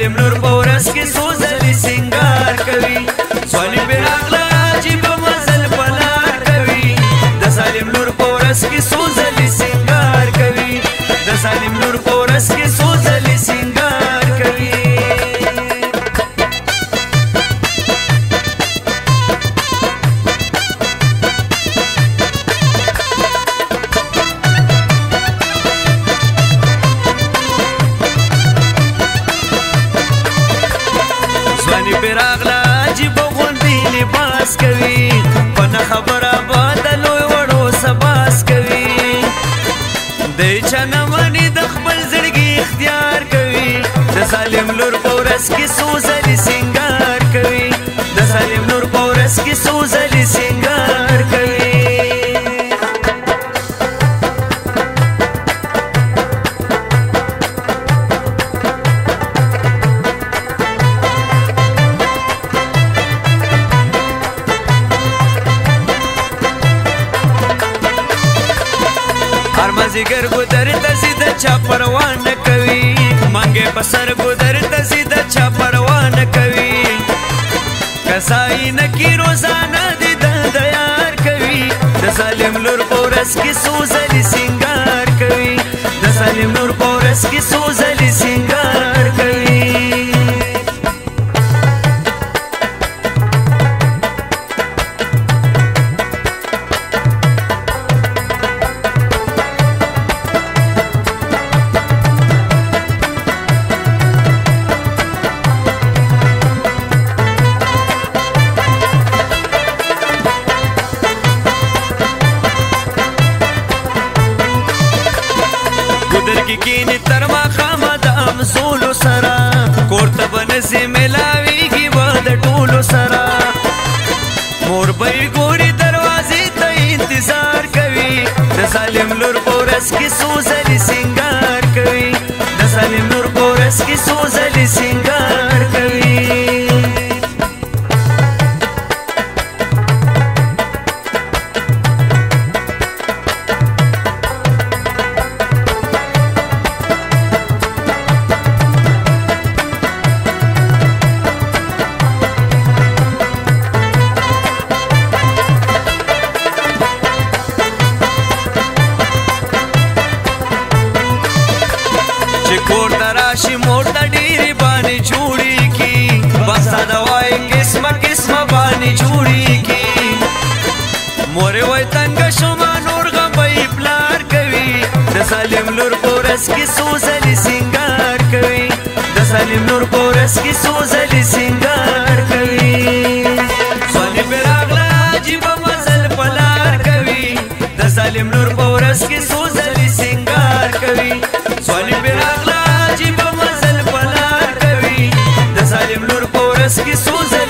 ظالم نور پورس کی سوزلی سنگار کوي سوالی پر اغلا عجیب مزل پلار کوي د ظالم نور پورس کی سوزلی سنگار کوي د ظالم نور پورس کی سوزلی سنگار کوي راغلا عجیب غوندی لباس کوي پنه خبره بدلوی وړو سباس کوي د چا نه مني د خپل زړګي اختیار کوي د ظالم لور په ورځ کې سوزلي سنگار کوي د ظالم لور په ورځ کې سوزلي سنگار کوي مازیګر ګودر ته سیده چا پروا نه کوي مانګې په سر ګودر ته سیده چا پروا نه کوي کسای نه کی روزانه دي د یار کوي د ظالم لور په ورځ کې سوزلي سنگار کوي د ظالم لور په ورځ کې سوزلي سنگار کوي کینی تر ما خامه د امزولو سره کور ته به نسې ملاویږي به د ټولو سره مور به یې ګوري دروازې ته انتظار کوي د ظالم لور په ورځ کې سوزلي سنگار کوي د ظالم لور په ورځ کې سوزلي سنگار کوي کور تراشی مور تا ډیری باندې جوړی کی بس دا وای قسمه قسمه باندې جوړی کی مور وای تنگ شوما نور غبې پلار کوي د ظالم لور پورس کی سوزلی سنگار کوي د ظالم لور پورس کی سوزلی سنگار کوي سوالی پر اغلا عجیب مزل پلار کوي د ظالم لور پورس کی سوزلی سنگار کوي سوالی پر اغلا عجیب مزل پلار کوي د ظالم لور په ورځ کې سوزه